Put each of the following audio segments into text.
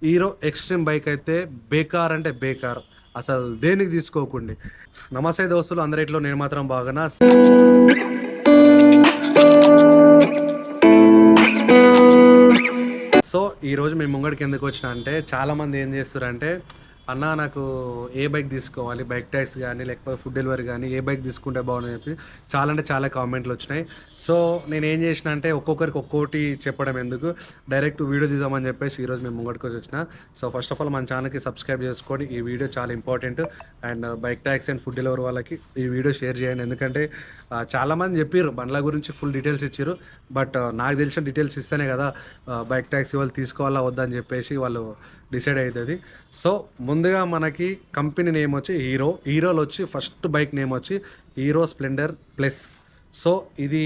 Hero extreme bike అయితే బేకార్ అంటే బేకార్. అసలు దేనికి తీసుకోకండి. నమస్తే దోస్తులు, అందరిట్లో నేను మాత్రం బాగున్నా. సో ఈరోజు మేము ముంగడికి ఎందుకు వచ్చినా అంటే, చాలామంది ఏం చేస్తారంటే, అన్న నాకు ఏ బైక్ తీసుకోవాలి, బైక్ ట్యాక్స్ కానీ లేకపోతే ఫుడ్ డెలివరీ కానీ ఏ బైక్ తీసుకుంటే బాగుందని చెప్పి చాలా అంటే చాలా కామెంట్లు వచ్చినాయి. సో నేను ఏం చేసిన అంటే, ఒక్కొక్కరికి ఒక్కోటి చెప్పడం ఎందుకు, డైరెక్ట్ వీడియో తీద్దామని చెప్పేసి ఈరోజు మేము ముంగడికి వచ్చిన. సో ఫస్ట్ ఆఫ్ ఆల్ మన ఛానల్కి సబ్స్క్రైబ్ చేసుకొని, ఈ వీడియో చాలా important. And bike tax and food delivery వాళ్ళకి ఈ వీడియో షేర్ చేయండి. ఎందుకంటే చాలామంది చెప్పారు బండ్ల గురించి ఫుల్ డీటెయిల్స్ ఇచ్చారు. బట్ నాకు తెలిసిన డీటెయిల్స్ ఇస్తేనే కదా బైక్ ట్యాక్సీ వాళ్ళు తీసుకోవాలా వద్దని చెప్పేసి వాళ్ళు డిసైడ్ అవుతుంది. సో ముందుగా మనకి కంపెనీ నేమ్ వచ్చి హీరోలో వచ్చి ఫస్ట్ బైక్ నేమ్ వచ్చి హీరో స్ప్లెండర్ ప్లస్. సో ఇది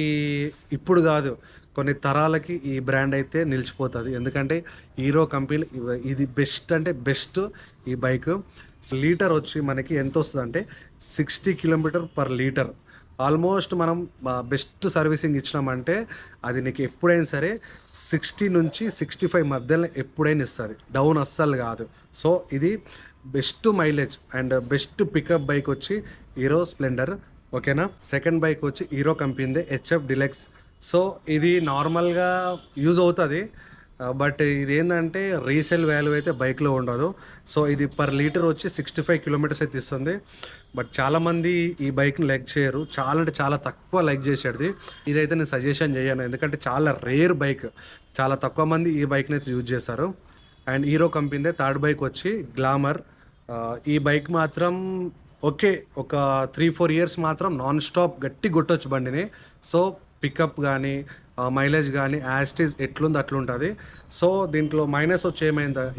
ఇప్పుడు కాదు, కొన్ని తరాలకి ఈ బ్రాండ్ అయితే నిలిచిపోతుంది. ఎందుకంటే హీరో కంపెనీ ఇది బెస్ట్ అంటే బెస్ట్. ఈ బైక్ లీటర్ వచ్చి మనకి ఎంత వస్తుంది అంటే 60 km/లీటర్. ఆల్మోస్ట్ మనం బెస్ట్ సర్వీసింగ్ ఇచ్చినామంటే అది నీకు ఎప్పుడైనా సరే 60 నుంచి 65 మధ్యలో ఎప్పుడైనా ఇస్తుంది, డౌన్ అస్సలు కాదు. సో ఇది best mileage and best pickup bike వచ్చి హీరో స్ప్లెండర్. ఓకేనా. సెకండ్ బైక్ వచ్చి హీరో కంపెనీదే హెచ్ఎఫ్ డిలెక్స్. సో ఇది నార్మల్గా యూజ్ అవుతుంది, బట్ ఇది ఏంటంటే రీసేల్ వాల్యూ అయితే బైక్లో ఉండదు. సో ఇది పర్ లీటర్ వచ్చి 65 కిలోమీటర్స్ అయితే ఇస్తుంది. బట్ చాలామంది ఈ బైక్ని లైక్ చేయరు, చాలా అంటే చాలా తక్కువ లైక్ చేసేది. ఇదైతే నేను సజెషన్ చేయను, ఎందుకంటే చాలా రేర్ బైక్, చాలా తక్కువ మంది ఈ బైక్ని అయితే యూజ్ చేస్తారు. అండ్ హీరో కంపెనీదే థర్డ్ బైక్ వచ్చి గ్లామర్. ఈ బైక్ మాత్రం ఓకే, ఒక 3-4 ఇయర్స్ మాత్రం నాన్ స్టాప్ గట్టి కొట్టొచ్చు బండిని. సో పికప్ కానీ మైలేజ్ కానీ యాస్టీజ్ ఎట్లుంది అట్లుంటుంది. సో దీంట్లో మైనస్ వచ్చి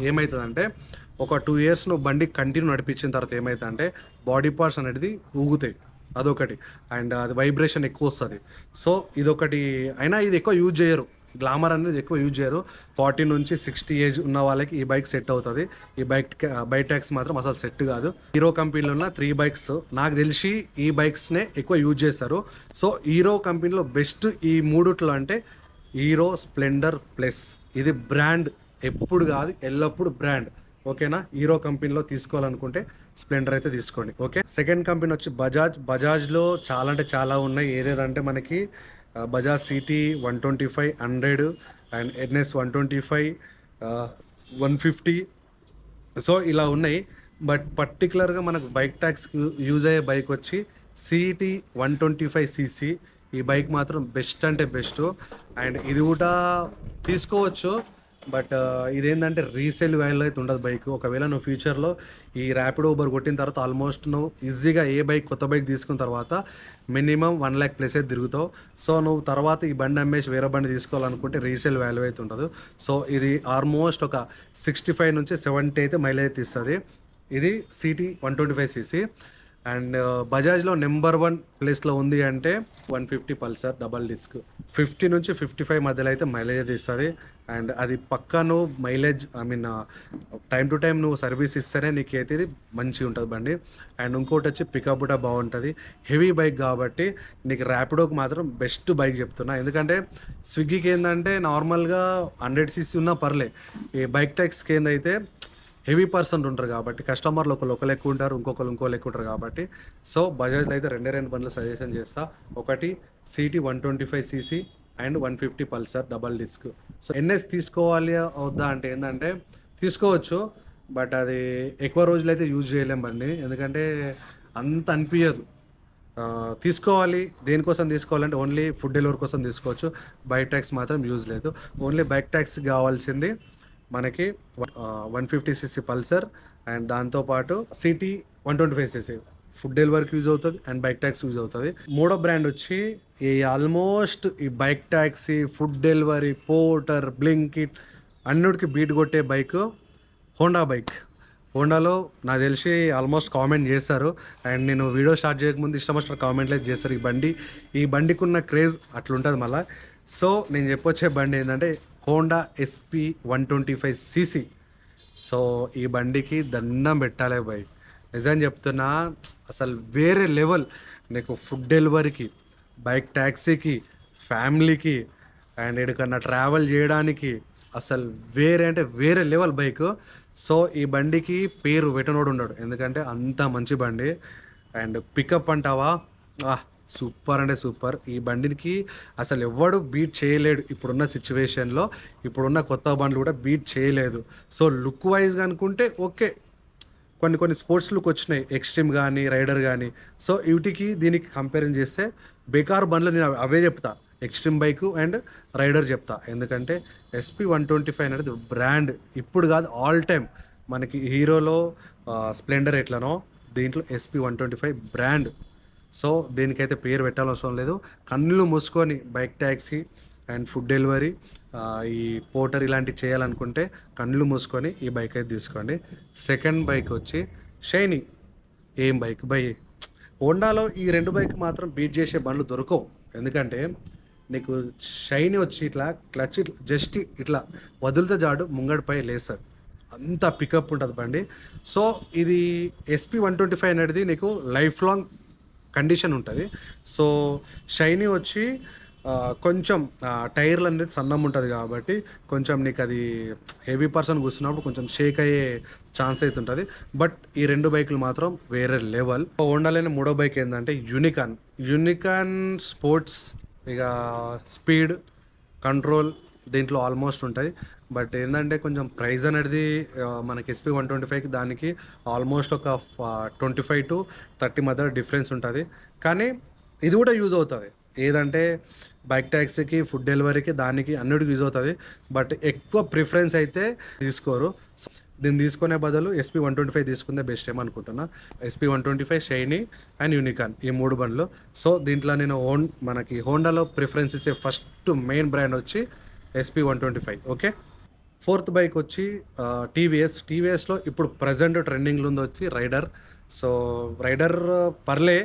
ఏమవుతుందంటే, ఒక 2 ఇయర్స్ నువ్వు బండి కంటిన్యూ నడిపించిన తర్వాత ఏమవుతుందంటే బాడీ పార్ట్స్ అనేది ఊగుతాయి, అదొకటి. అండ్ అది వైబ్రేషన్ ఎక్కువ వస్తుంది. సో ఇదొకటి. అయినా ఇది ఎక్కువ యూజ్ చేయరు, గ్లామర్ అనేది ఎక్కువ యూజ్ చేయరు. 40 నుంచి 60 ఏజ్ ఉన్న వాళ్ళకి ఈ బైక్ సెట్ అవుతుంది. ఈ బైక్ ట్యాక్స్ మాత్రం అసలు సెట్ కాదు. హీరో కంపెనీలో ఉన్న 3 బైక్స్ నాకు తెలిసి ఈ బైక్స్నే ఎక్కువ యూజ్ చేస్తారు. సో హీరో కంపెనీలో బెస్ట్ ఈ మూడిట్లో అంటే హీరో స్ప్లెండర్ ప్లస్. ఇది బ్రాండ్, ఎప్పుడు కాదు ఎల్లప్పుడు బ్రాండ్. ఓకేనా. హీరో కంపెనీలో తీసుకోవాలనుకుంటే స్ప్లెండర్ అయితే తీసుకోండి. ఓకే. సెకండ్ కంపెనీ వచ్చి బజాజ్లో చాలా అంటే చాలా ఉన్నాయి. ఏదేదంటే మనకి Bajaj city 125, 100 and NS 125, 150. So ఇలా ఉన్నాయి. బట్ పర్టికులర్గా మనకు బైక్ ట్యాక్స్ యూజ్ అయ్యే బైక్ వచ్చి సిటీ 125cc. ఈ బైక్ మాత్రం బెస్ట్ అంటే బెస్ట్. అండ్ ఇది కూడా తీసుకోవచ్చు, బట్ ఇదేంటంటే రీసేల్ వాల్యూ అయితే ఉండదు బైక్. ఒకవేళ నువ్వు ఫ్యూచర్లో ఈ ర్యాపిడో ఊబర్ కొట్టిన తర్వాత ఆల్మోస్ట్ నువ్వు ఈజీగా ఏ బైక్ కొత్త బైక్ తీసుకున్న తర్వాత మినిమం 1 lakh ప్లస్ అయితే తిరుగుతావు. సో నువ్వు తర్వాత ఈ బండి అమ్మేసి వేరే బండి తీసుకోవాలనుకుంటే రీసేల్ వాల్యూ అయితే ఉండదు. సో ఇది ఆల్మోస్ట్ ఒక 65 నుంచి 70 అయితే మైలేజ్ అయితే ఇస్తుంది. ఇది సిటీ 125cc. అండ్ బజాజ్లో నెంబర్ 1 ప్లేస్లో ఉంది అంటే 150 పల్సర్ డబల్ డిస్క్. 50 నుంచి 55 మధ్యలో అయితే మైలేజ్ అయితే ఇస్తుంది. అండ్ అది పక్కా నువ్వు మైలేజ్ టైం టు టైం నువ్వు సర్వీస్ ఇస్తేనే నీకు అయితే ఇది మంచిగా ఉంటుంది బండి. అండ్ ఇంకోటి వచ్చి పికప్ కూడా బాగుంటుంది. హెవీ బైక్ కాబట్టి నీకు ర్యాపిడోకి మాత్రం బెస్ట్ బైక్ చెప్తున్నా. ఎందుకంటే స్విగ్గీకి ఏంటంటే నార్మల్గా 100cc ఉన్నా పర్లే, ఈ బైక్ ట్యాక్స్కి ఏందైతే హెవీ పర్సన్ ఉంటారు కాబట్టి కస్టమర్లు ఒకరు ఎక్కువ ఉంటారు, ఇంకొకరు ఎక్కువ ఉంటారు కాబట్టి. సో బజాజ్లో అయితే రెండు బండ్లు సజెషన్ చేస్తా. ఒకటి city 125cc and 150 Pulsar double disc. So NS తీసుకోవాలి వద్దా అంటే ఏంటంటే తీసుకోవచ్చు, బట్ అది ఎక్కువ రోజులైతే యూజ్ చేయలేం బండి, ఎందుకంటే అంత అనిపించదు. తీసుకోవాలి, దేనికోసం తీసుకోవాలంటే ఓన్లీ ఫుడ్ డెలివరీ కోసం తీసుకోవచ్చు. బైక్ ట్యాక్స్ మాత్రం యూజ్ లేదు. ఓన్లీ బైక్ ట్యాక్స్ కావాల్సింది మనకి 150cc పల్సర్ అండ్ దాంతోపాటు సిటీ 125cc ఫుడ్ డెలివరీకి యూజ్ అవుతుంది అండ్ బైక్ ట్యాక్స్ యూజ్ అవుతుంది. మూడో బ్రాండ్ వచ్చి ఈ ఆల్మోస్ట్ ఈ bike taxi, food delivery, Porter, Blinkit అన్నిటికి బీట్ కొట్టే బైక్ హోండా బైక్. హోండాలో నాకు తెలిసి ఆల్మోస్ట్ కామెంట్ చేస్తారు. అండ్ నేను వీడియో స్టార్ట్ చేయకముందు ఇష్టమొచ్చిన కామెంట్లు అయితే చేస్తారు. ఈ బండికి ఉన్న క్రేజ్ అట్లుంటుంది మళ్ళీ. సో నేను చెప్పొచ్చే బండి ఏంటంటే హోండా ఎస్పీ 125cc. సో ఈ బండికి దండం పెట్టాలి బాయ్, నిజం చెప్తున్నా. అసలు వేరే లెవెల్. నీకు ఫుడ్ డెలివరీకి, బైక్ ట్యాక్సీకి, ఫ్యామిలీకి అండ్ ఎక్కడికన్నా ట్రావెల్ చేయడానికి అసలు వేరే అంటే వేరే లెవెల్ బైక్. సో ఈ బండికి పేరు పెట్టనోడు ఉన్నాడు, ఎందుకంటే అంత మంచి బండి. అండ్ పికప్ అంటావా, సూపర్ అంటే సూపర్. ఈ బండికి అసలు ఎవడు బీట్ చేయలేడు ఇప్పుడున్న సిచ్యువేషన్లో. ఇప్పుడున్న కొత్త బండ్లు కూడా బీట్ చేయలేదు. సో లుక్ వైజ్గా అనుకుంటే ఓకే, కొన్ని కొన్ని స్పోర్ట్స్ లుక్ వచ్చినాయి, ఎక్స్ట్రీమ్ కానీ రైడర్ కానీ. సో వీటికి దీనికి కంపేరింగ్ చేస్తే బేకార్ బండ్లు నేను అవే చెప్తా, ఎక్స్ట్రీమ్ బైక్ అండ్ రైడర్ చెప్తా. ఎందుకంటే SP 125 అనేది బ్రాండ్, ఇప్పుడు కాదు ఆల్ టైమ్. మనకి హీరోలో స్ప్లెండర్ ఎట్లనో దీంట్లో SP 125 బ్రాండ్. సో దీనికైతే పేరు పెట్టాల్సిన లేదు. కళ్ళు మూసుకొని bike taxi and food delivery, ఈ పోర్టర్ ఇలాంటివి చేయాలనుకుంటే కళ్ళు మూసుకొని ఈ బైక్ అయితే తీసుకోండి. సెకండ్ బైక్ వచ్చి షైనీ. ఏం బైక్ బై, హోండాలో ఈ రెండు బైక్ మాత్రం బీట్ చేసే బండ్లు దొరకవు. ఎందుకంటే నీకు షైనీ వచ్చి ఇట్లా క్లచ్ జస్ట్ ఇట్లా వదిలితే జాడు ముంగడిపై లేస్తుంది, అంత పికప్ ఉంటుంది బండి. సో ఇది SP 125 అనేది నీకు లైఫ్ లాంగ్ కండిషన్ ఉంటుంది. సో షైనీ వచ్చి కొంచెం టైర్లు అనేది సన్నం ఉంటుంది కాబట్టి కొంచెం నీకు అది హెవీ పర్సన్ కూర్చున్నప్పుడు కొంచెం షేక్ అయ్యే ఛాన్స్ అయితే ఉంటుంది. బట్ ఈ రెండు బైకులు మాత్రం వేరే లెవెల్. హోండాలోనే మూడో బైక్ ఏంటంటే యూనికాన్ స్పోర్ట్స్. ఇక స్పీడ్, కంట్రోల్ దీంట్లో ఆల్మోస్ట్ ఉంటుంది. బట్ ఏంటంటే కొంచెం ప్రైస్ అనేది మనకి SP 125కి దానికి ఆల్మోస్ట్ ఒక 25 to 30 మధ్య డిఫరెన్స్ ఉంటుంది. కానీ ఇది కూడా యూజ్ అవుతుంది, ఏదంటే బైక్ ట్యాక్సీకి, ఫుడ్ డెలివరీకి, దానికి అన్నిటికి యూజ్ అవుతుంది. బట్ ఎక్కువ ప్రిఫరెన్స్ అయితే తీసుకోరు. దీన్ని తీసుకునే బదులు SP 125 తీసుకుందే బెస్ట్ ఏమనుకుంటున్నా. SP 125, షైనీ అండ్ యూనికాన్, ఈ మూడు బండ్లు. సో దీంట్లో నేను మనకి హోండాలో ప్రిఫరెన్స్ ఇచ్చే ఫస్ట్ మెయిన్ బ్రాండ్ వచ్చి SP 125. ఓకే. ఫోర్త్ బైక్ వచ్చి టీవీఎస్లో ఇప్పుడు ప్రజెంట్ ట్రెండింగ్లో ఉంది వచ్చి రైడర్. సో రైడర్ పర్లే,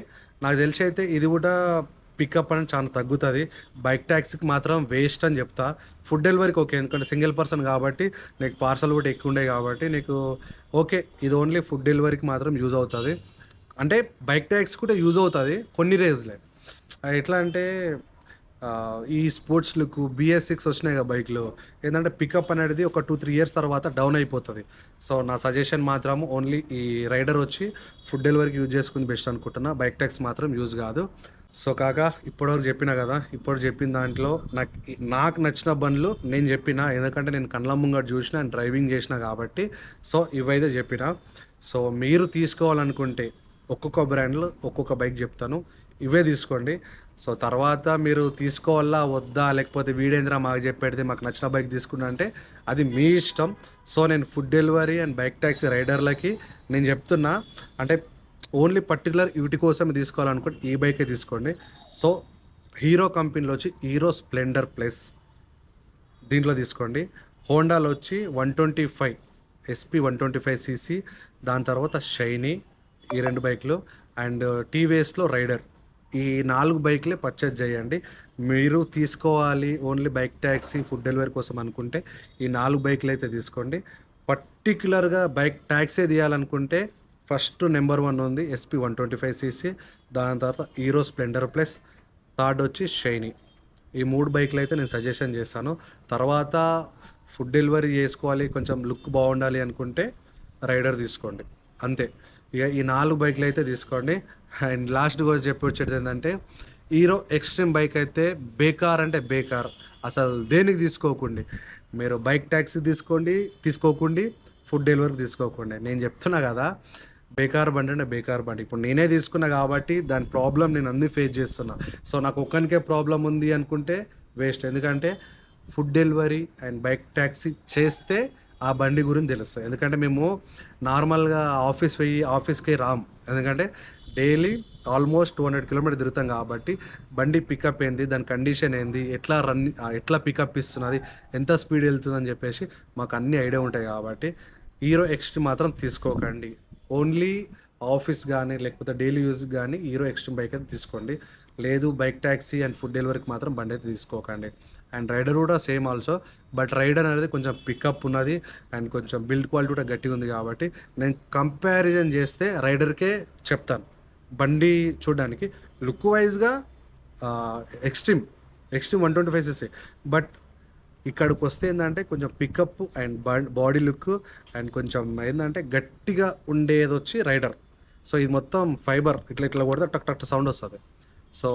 నాకు తెలిసి అయితే ఇది కూడా పికప్ అనేది చాలా తగ్గుతుంది. బైక్ ట్యాక్సీకి మాత్రం వేస్ట్ అని చెప్తా. ఫుడ్ డెలివరీకి ఓకే, ఎందుకంటే సింగిల్ పర్సన్ కాబట్టి నీకు పార్సల్ కూడా ఎక్కువ ఉండే కాబట్టి నీకు ఓకే. ఇది ఓన్లీ ఫుడ్ డెలివరీకి మాత్రం యూజ్ అవుతుంది. అంటే బైక్ ట్యాక్సీ కూడా యూజ్ అవుతుంది కొన్ని రేజ్లే. ఎట్లా అంటే ఈ స్పోర్ట్స్ లుక్ BS6 వచ్చినాయి కదా బైక్లో, ఏంటంటే పికప్ అనేది ఒక 2-3 years తర్వాత డౌన్ అయిపోతుంది. సో నా సజెషన్ మాత్రం ఓన్లీ ఈ రైడర్ వచ్చి ఫుడ్ డెలివరీకి యూజ్ చేసుకుని బెస్ట్ అనుకుంటున్నా. బైక్ ట్యాక్స్ మాత్రం యూజ్ కాదు. సో కాక ఇప్పటివరకు చెప్పిన కదా, ఇప్పుడు చెప్పిన దాంట్లో నాకు నచ్చిన బండ్లు నేను చెప్పిన, ఎందుకంటే నేను కళ్ళ ముంగట చూసిన అండ్ డ్రైవింగ్ చేసిన కాబట్టి. సో ఇవైతే చెప్పిన. సో మీరు తీసుకోవాలనుకుంటే ఒక్కొక్క బ్రాండ్లో ఒక్కొక్క బైక్ చెప్తాను, ఇవే తీసుకోండి. సో తర్వాత మీరు తీసుకోవాలా వద్దా, లేకపోతే వీడేంద్రా మాకు చెప్పేది మాకు నచ్చిన బైక్ తీసుకున్నా అంటే అది మీ ఇష్టం. సో నేను food delivery and bike taxi రైడర్లకి నేను చెప్తున్నా, అంటే ఓన్లీ పర్టికులర్ వీటి కోసం తీసుకోవాలనుకుంటే ఈ బైకే తీసుకోండి. సో హీరో కంపెనీలో వచ్చి హీరో స్ప్లెండర్ ప్లస్ దీంట్లో తీసుకోండి. హోండాలో వచ్చి 125 SP 125cc, దాని తర్వాత షైనీ, ఈ రెండు బైక్లు. అండ్ టీవీఎస్లో రైడర్, ఈ 4 బైక్లే పర్చేజ్ చేయండి. మీరు తీసుకోవాలి only bike taxi, food delivery కోసం అనుకుంటే ఈ 4 బైక్లు అయితే తీసుకోండి. పర్టికులర్గా బైక్ ట్యాక్సీ తీయాలనుకుంటే ఫస్ట్ నెంబర్ 1 ఉంది SP 125cc, దాని తర్వాత హీరో స్ప్లెండర్ ప్లస్, థర్డ్ వచ్చి షైనీ. ఈ 3 బైక్లు అయితే నేను సజెషన్ చేస్తాను. తర్వాత ఫుడ్ డెలివరీ చేసుకోవాలి, కొంచెం లుక్ బాగుండాలి అనుకుంటే రైడర్ తీసుకోండి, అంతే. ఇక ఈ 4 బైక్లు అయితే తీసుకోండి. అండ్ లాస్ట్ కూడా చెప్పి వచ్చేది ఏంటంటే హీరో ఎక్స్ట్రీమ్ బైక్ అయితే బేకార్ అంటే బేకార్, అసలు దేనికి తీసుకోకండి. మీరు బైక్ ట్యాక్సీ తీసుకోకండి, ఫుడ్ డెలివరీ తీసుకోకండి. నేను చెప్తున్నా కదా, బేకార్ బండి అంటే బేకార్ బండి. ఇప్పుడు నేనే తీసుకున్నా కాబట్టి దాని ప్రాబ్లం నేను అన్నీ ఫేస్ చేస్తున్నా. సో నాకు ఒక్కనికే ప్రాబ్లం ఉంది అనుకుంటే వేస్ట్. ఎందుకంటే food delivery and bike taxi చేస్తే ఆ బండి గురించి తెలుస్తుంది. ఎందుకంటే మేము నార్మల్గా ఆఫీస్కి రాము, ఎందుకంటే డైలీ ఆల్మోస్ట్ 200 kilometers తిరుగుతాం కాబట్టి బండి పికప్ ఏంది, దాని కండిషన్ ఏంది, ఎట్లా పికప్ ఇస్తున్నది, ఎంత స్పీడ్ వెళ్తుందని చెప్పేసి మాకు అన్ని ఐడియా ఉంటాయి కాబట్టి హీరో ఎక్స్ట్రీమ్ మాత్రం తీసుకోకండి. ఓన్లీ ఆఫీస్ కానీ లేకపోతే డైలీ యూజ్ కానీ హీరో ఎక్స్ట్రీమ్ బైక్ అయితే తీసుకోండి. లేదు బైక్ ట్యాక్సీ అండ్ ఫుడ్ డెలివరీకి మాత్రం బండి అయితే తీసుకోకండి. అండ్ రైడర్ కూడా సేమ్ ఆల్సో, బట్ రైడర్ అనేది కొంచెం పికప్ ఉన్నది అండ్ కొంచెం బిల్డ్ క్వాలిటీ కూడా గట్టిగా ఉంది కాబట్టి నేను కంపారిజన్ చేస్తే రైడర్కే చెప్తాను. బండి చూడడానికి లుక్ వైజ్గా ఎక్స్ట్రీమ్ 125cc, బట్ ఇక్కడికి వస్తే ఏంటంటే కొంచెం pickup and body look and కొంచెం ఏంటంటే గట్టిగా ఉండేది వచ్చి రైడర్. సో ఇది మొత్తం ఫైబర్, ఇట్లా ఇట్లా కొడితే టక్ టక్ సౌండ్ వస్తుంది. సో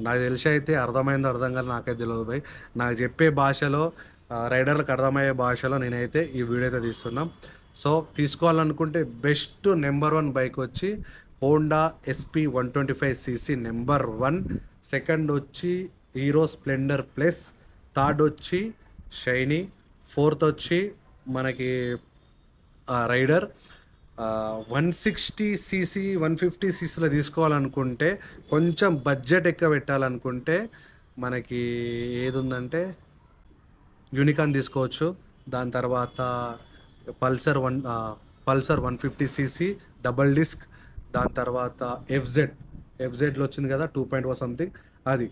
నాకు తెలిసి అయితే అర్థమైందో అర్థం కాదు నాకైతే తెలియదు భయ్. నాకు చెప్పే భాషలో రైడర్లకు అర్థమయ్యే భాషలో నేనైతే ఈ వీడియో అయితే తీస్తున్నాం. సో తీసుకోవాలనుకుంటే బెస్ట్ నెంబర్ 1 బైక్ వచ్చి Honda SP 125cc number 1. Second వచ్చి హీరో స్ప్లెండర్ ప్లస్. థర్డ్ వచ్చి షైనీ. ఫోర్త్ వచ్చి మనకి రైడర్. 160cc 150ccలో తీసుకోవాలనుకుంటే కొంచెం బడ్జెట్ ఎక్కువ పెట్టాలనుకుంటే మనకి ఏది ఉందంటే యూనికాన్ తీసుకోవచ్చు. దాని తర్వాత పల్సర్ 150cc డబల్ డిస్క్. దాని తర్వాత ఎఫ్జెడ్లో వచ్చింది కదా 2.0 సంథింగ్ అది.